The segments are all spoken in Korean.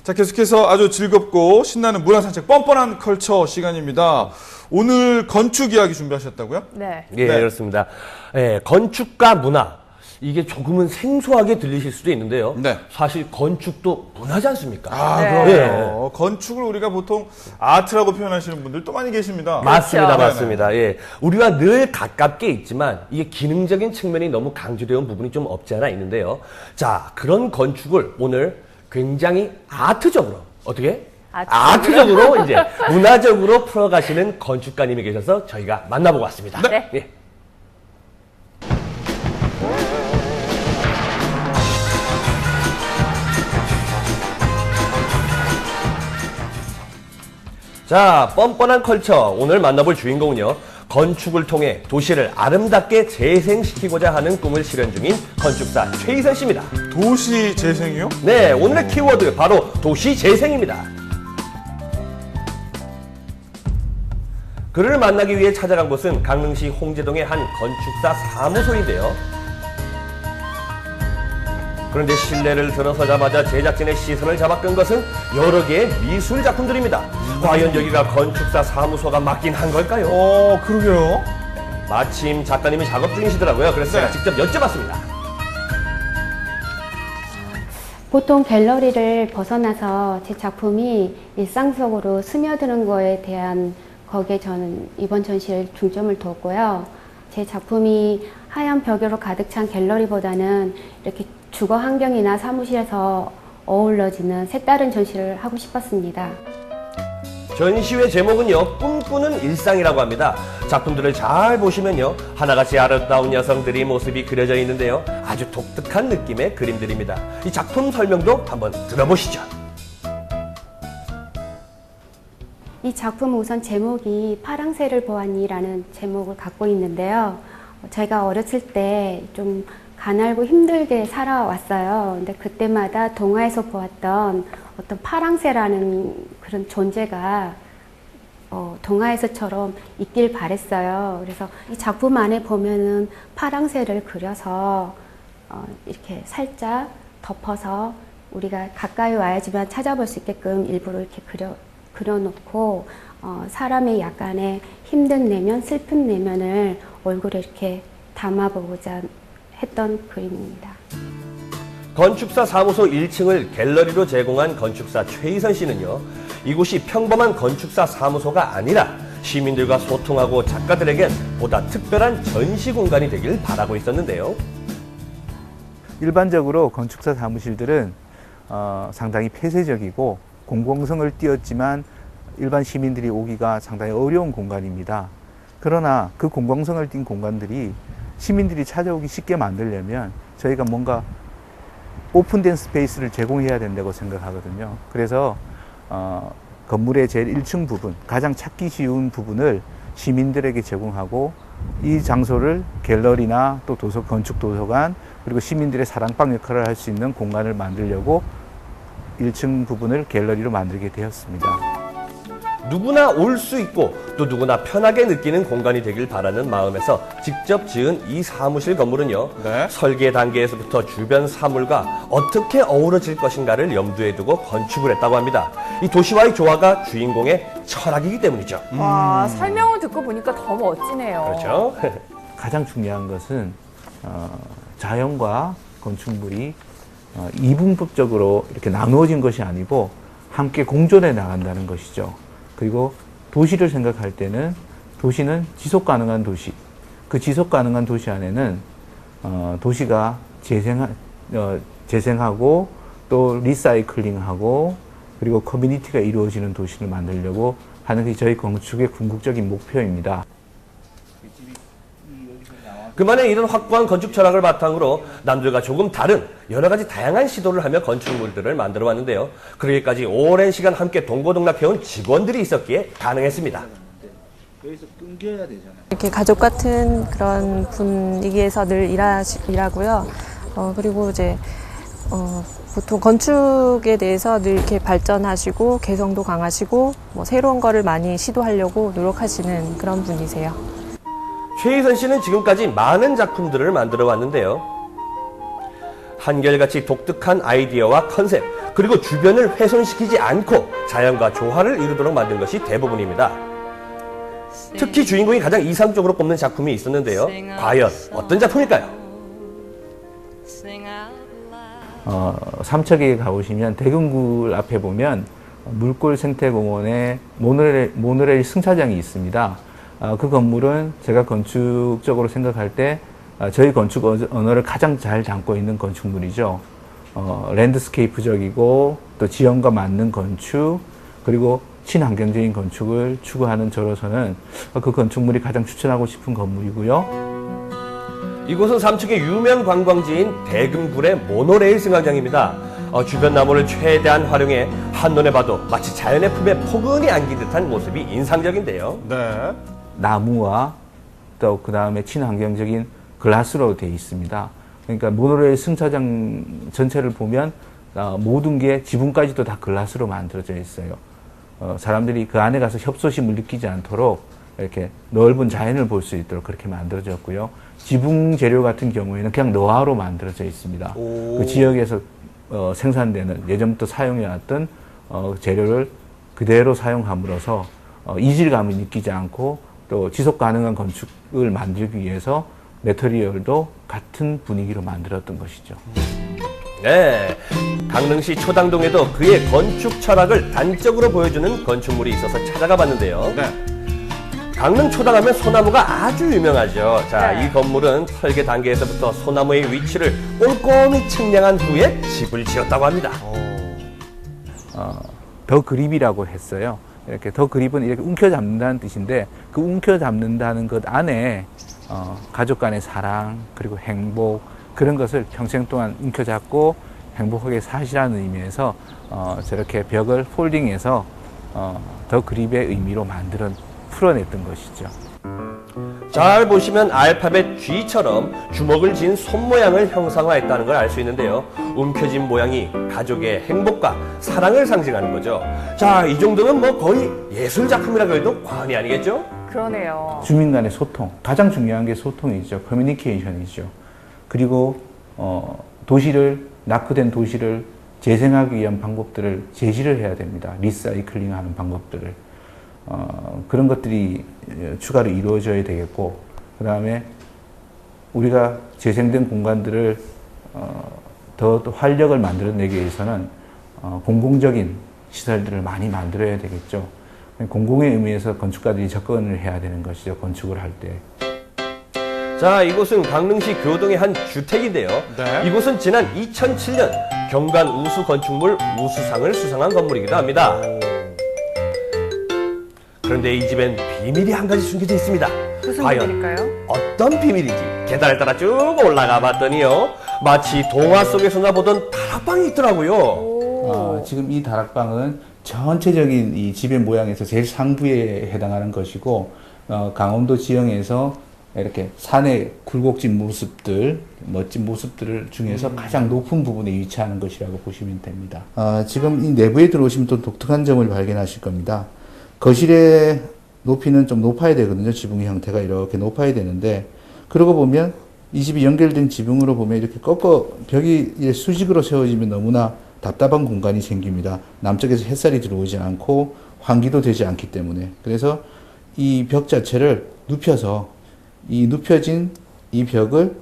자, 계속해서 아주 즐겁고 신나는 문화산책 뻔뻔한 컬처 시간입니다. 오늘 건축 이야기 준비하셨다고요? 네. 예, 네. 그렇습니다. 예, 건축과 문화. 이게 조금은 생소하게 들리실 수도 있는데요. 네. 사실 건축도 문화지 않습니까? 아, 네. 그럼요. 건축을 우리가 보통 아트라고 표현하시는 분들 또 많이 계십니다. 맞습니다, 그렇죠. 맞습니다. 예, 우리와 늘 가깝게 있지만 이게 기능적인 측면이 너무 강조되는 부분이 좀 없지 않아 있는데요. 자, 그런 건축을 오늘 굉장히 아트적으로 어떻게? 아트적으로 이제 문화적으로 풀어가시는 건축가님이 계셔서 저희가 만나보고 왔습니다. 네. 예. 자, 뻔뻔한 컬처. 오늘 만나볼 주인공은요. 건축을 통해 도시를 아름답게 재생시키고자 하는 꿈을 실현 중인 건축사 최희선 씨입니다. 도시 재생이요? 네, 오늘의 키워드 바로 도시 재생입니다. 그를 만나기 위해 찾아간 곳은 강릉시 홍제동의 한 건축사 사무소인데요. 그런데 실내를 들어서자마자 제작진의 시선을 잡아끈 것은 여러 개의 미술 작품들입니다. 과연 여기가 건축사 사무소가 맞긴 한 걸까요? 그러게요. 마침 작가님이 작업 중이시더라고요. 그래서 제가 네. 직접 여쭤봤습니다. 보통 갤러리를 벗어나서 제 작품이 일상 속으로 스며드는 거에 대한 거기에 저는 이번 전시를 중점을 뒀고요. 제 작품이 하얀 벽으로 가득 찬 갤러리보다는 이렇게 주거 환경이나 사무실에서 어우러지는 색다른 전시를 하고 싶었습니다. 전시회 제목은요, 꿈꾸는 일상이라고 합니다. 작품들을 잘 보시면요, 하나같이 아름다운 여성들이 모습이 그려져 있는데요, 아주 독특한 느낌의 그림들입니다. 이 작품 설명도 한번 들어보시죠. 이 작품 우선 제목이 파랑새를 보았니라는 제목을 갖고 있는데요. 제가 어렸을 때 좀 가난하고 힘들게 살아왔어요. 근데 그때마다 동화에서 보았던 어떤 파랑새라는 그런 존재가 동화에서처럼 있길 바랬어요. 그래서 이 작품 안에 보면은 파랑새를 그려서 이렇게 살짝 덮어서 우리가 가까이 와야지만 찾아볼 수 있게끔 일부러 이렇게 그려놓고 사람의 약간의 힘든 내면, 슬픈 내면을 얼굴에 이렇게 담아보고자 했던 그림입니다. 건축사 사무소 1층을 갤러리로 제공한 건축사 최희선 씨는요, 이곳이 평범한 건축사 사무소가 아니라 시민들과 소통하고 작가들에겐 보다 특별한 전시 공간이 되길 바라고 있었는데요. 일반적으로 건축사 사무실들은 상당히 폐쇄적이고 공공성을 띄었지만 일반 시민들이 오기가 상당히 어려운 공간입니다. 그러나 그 공공성을 띈 공간들이 시민들이 찾아오기 쉽게 만들려면 저희가 뭔가 오픈된 스페이스를 제공해야 된다고 생각하거든요. 그래서 건물의 제일 1층 부분, 가장 찾기 쉬운 부분을 시민들에게 제공하고 이 장소를 갤러리나 또 건축 도서관 그리고 시민들의 사랑방 역할을 할 수 있는 공간을 만들려고 1층 부분을 갤러리로 만들게 되었습니다. 누구나 올 수 있고 또 누구나 편하게 느끼는 공간이 되길 바라는 마음에서 직접 지은 이 사무실 건물은요, 네. 설계 단계에서부터 주변 사물과 어떻게 어우러질 것인가를 염두에 두고 건축을 했다고 합니다. 이 도시와의 조화가 주인공의 철학이기 때문이죠. 와, 설명을 듣고 보니까 더 멋지네요. 그렇죠? 가장 중요한 것은 자연과 건축물이 이분법적으로 이렇게 나누어진 것이 아니고 함께 공존해 나간다는 것이죠. 그리고 도시를 생각할 때는 도시는 지속 가능한 도시, 그 지속 가능한 도시 안에는 도시가 재생하고 또 리사이클링하고 그리고 커뮤니티가 이루어지는 도시를 만들려고 하는 게 저희 건축의 궁극적인 목표입니다. 그만의 이런 확고한 건축 철학을 바탕으로 남들과 조금 다른 여러 가지 다양한 시도를 하며 건축물들을 만들어 왔는데요. 그러기까지 오랜 시간 함께 동고동락해온 직원들이 있었기에 가능했습니다. 여기서 끊겨야 되잖아요. 이렇게 가족 같은 그런 분위기에서 늘 일하고요. 그리고 이제 보통 건축에 대해서 늘 이렇게 발전하시고 개성도 강하시고 뭐 새로운 거를 많이 시도하려고 노력하시는 그런 분이세요. 최희선 씨는 지금까지 많은 작품들을 만들어 왔는데요. 한결같이 독특한 아이디어와 컨셉, 그리고 주변을 훼손시키지 않고 자연과 조화를 이루도록 만든 것이 대부분입니다. 특히 주인공이 가장 이상적으로 꼽는 작품이 있었는데요. 과연 어떤 작품일까요? 삼척에 가보시면 대금굴 앞에 보면 물골 생태공원에 모노레일 승차장이 있습니다. 그 건물은 제가 건축적으로 생각할 때 저희 건축 언어를 가장 잘 담고 있는 건축물이죠. 랜드스케이프적이고 또 지형과 맞는 건축, 그리고 친환경적인 건축을 추구하는 저로서는 그 건축물이 가장 추천하고 싶은 건물이고요. 이곳은 삼척의 유명 관광지인 대금굴의 모노레일 승강장입니다. 주변 나무를 최대한 활용해 한눈에 봐도 마치 자연의 품에 포근히 안긴 듯한 모습이 인상적인데요. 네. 나무와 또 그 다음에 친환경적인 글라스로 되어 있습니다. 그러니까 모노레일 승차장 전체를 보면 모든 게 지붕까지도 다 글라스로 만들어져 있어요. 사람들이 그 안에 가서 협소심을 느끼지 않도록 이렇게 넓은 자연을 볼 수 있도록 그렇게 만들어졌고요. 지붕 재료 같은 경우에는 그냥 노화로 만들어져 있습니다. 그 지역에서 생산되는 예전부터 사용해왔던 재료를 그대로 사용함으로써 이질감을 느끼지 않고 또 지속 가능한 건축을 만들기 위해서 매터리얼도 같은 분위기로 만들었던 것이죠. 네, 강릉시 초당동에도 그의 건축 철학을 단적으로 보여주는 건축물이 있어서 찾아가 봤는데요. 네. 강릉 초당하면 소나무가 아주 유명하죠. 자, 네. 이 건물은 설계 단계에서부터 소나무의 위치를 꼼꼼히 측량한 후에 집을 지었다고 합니다. 더 그립이라고 했어요. 이렇게 더 그립은 이렇게 움켜잡는다는 뜻인데 그 움켜잡는다는 것 안에 가족 간의 사랑 그리고 행복 그런 것을 평생 동안 움켜잡고 행복하게 사시라는 의미에서 저렇게 벽을 폴딩해서 더 그립의 의미로 풀어냈던 것이죠. 잘 보시면 알파벳 G처럼 주먹을 쥔 손 모양을 형상화했다는 걸 알 수 있는데요. 움켜진 모양이 가족의 행복과 사랑을 상징하는 거죠. 자, 이 정도면 뭐 거의 예술 작품이라고 해도 과언이 아니겠죠? 그러네요. 주민 간의 소통, 가장 중요한 게 소통이죠. 커뮤니케이션이죠. 그리고 낙후된 도시를 재생하기 위한 방법들을 제시를 해야 됩니다. 리사이클링하는 방법들을. 그런 것들이 추가로 이루어져야 되겠고, 그 다음에 우리가 재생된 공간들을 더 활력을 만들어내기 위해서는 공공적인 시설들을 많이 만들어야 되겠죠. 공공의 의미에서 건축가들이 접근을 해야 되는 것이죠. 건축을 할 때. 자, 이곳은 강릉시 교동의 한 주택인데요. 네. 이곳은 지난 2007년 경관 우수 건축물 우수상을 수상한 건물이기도 합니다. 그런데 이 집엔 비밀이 한 가지 숨겨져 있습니다. 무슨 과연 비밀일까요? 어떤 비밀인지 계단을 따라 쭉 올라가 봤더니요. 마치 동화 속에서나 보던 다락방이 있더라고요. 지금 이 다락방은 전체적인 이 집의 모양에서 제일 상부에 해당하는 것이고, 강원도 지형에서 이렇게 산의 굴곡진 모습들, 멋진 모습들 중에서 가장 높은 부분에 위치하는 것이라고 보시면 됩니다. 지금 이 내부에 들어오시면 또 독특한 점을 발견하실 겁니다. 거실의 높이는 좀 높아야 되거든요. 지붕의 형태가 이렇게 높아야 되는데, 그러고 보면 이 집이 연결된 지붕으로 보면 이렇게 벽이 수직으로 세워지면 너무나 답답한 공간이 생깁니다. 남쪽에서 햇살이 들어오지 않고 환기도 되지 않기 때문에. 그래서 이 벽 자체를 눕혀서 이 눕혀진 이 벽을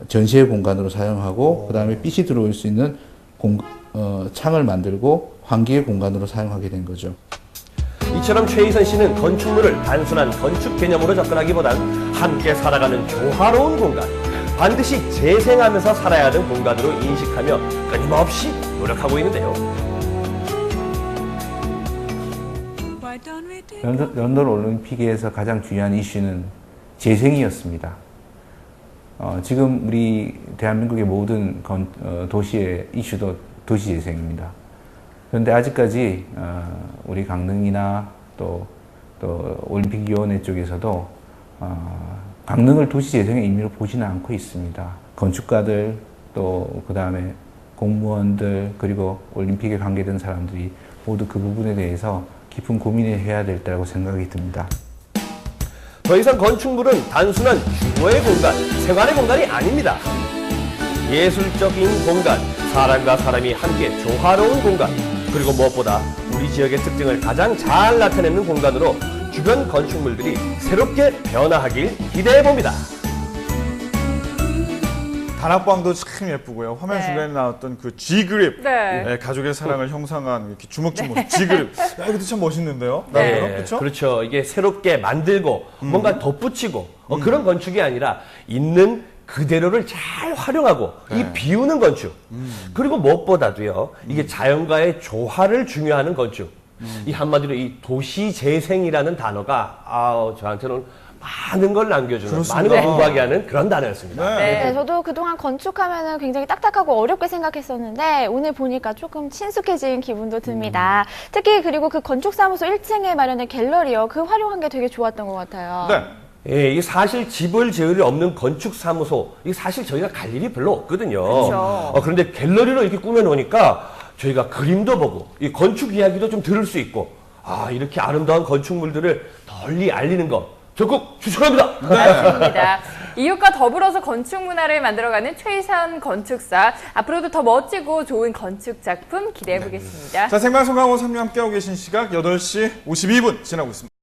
전시회 공간으로 사용하고, 그 다음에 빛이 들어올 수 있는 창을 만들고 환기의 공간으로 사용하게 된 거죠. 이처럼 최희선 씨는 건축물을 단순한 건축 개념으로 접근하기보단 함께 살아가는 조화로운 공간, 반드시 재생하면서 살아야 하는 공간으로 인식하며 끊임없이 노력하고 있는데요. 런던 올림픽에서 가장 중요한 이슈는 재생이었습니다. 지금 우리 대한민국의 모든 도시의 이슈도 도시 재생입니다. 그런데 아직까지 우리 강릉이나 또 올림픽위원회 쪽에서도 강릉을 도시 재생의 의미로 보지는 않고 있습니다. 건축가들 또 그 다음에 공무원들 그리고 올림픽에 관계된 사람들이 모두 그 부분에 대해서 깊은 고민을 해야 될 때라고 생각이 듭니다. 더 이상 건축물은 단순한 주거의 공간, 생활의 공간이 아닙니다. 예술적인 공간, 사람과 사람이 함께 조화로운 공간, 그리고 무엇보다 우리 지역의 특징을 가장 잘 나타내는 공간으로 주변 건축물들이 새롭게 변화하길 기대해봅니다. 다락방도 참 예쁘고요. 화면 네. 중간에 나왔던 그 G그립. 네. 네, 가족의 사랑을 형상한 이렇게 주먹진 모습. G그립. 야, 이것도 참 멋있는데요. 네. 나름대로. 그렇죠? 그렇죠. 이게 새롭게 만들고 뭔가 덧붙이고 그런 건축이 아니라 있는 그대로를 잘 활용하고 이 비우는 건축. 그리고 무엇보다도요. 이게 자연과의 조화를 중요하는 건축. 이 한마디로 이 도시 재생이라는 단어가 저한테는 많은 걸 남겨주는, 그렇습니다. 많은 걸 공부하게 하는 그런 단어였습니다. 네. 네, 저도 그동안 건축하면은 굉장히 딱딱하고 어렵게 생각했었는데 오늘 보니까 조금 친숙해진 기분도 듭니다. 특히 그리고 그 건축사무소 1층에 마련된 갤러리요. 그 활용한 게 되게 좋았던 것 같아요. 네. 예, 이게 사실 집을 지을 일 없는 건축사무소, 이게 사실 저희가 갈 일이 별로 없거든요. 그렇죠. 그런데 갤러리로 이렇게 꾸며놓으니까 저희가 그림도 보고, 이 건축 이야기도 좀 들을 수 있고, 이렇게 아름다운 건축물들을 널리 알리는 것, 적극 추천합니다. 맞습니다. 이웃과 더불어서 건축 문화를 만들어가는 최희선 건축사. 앞으로도 더 멋지고 좋은 건축 작품 기대해 보겠습니다. 자, 생방송 강호 3님 함께하고 계신 시각 8시 52분 지나고 있습니다.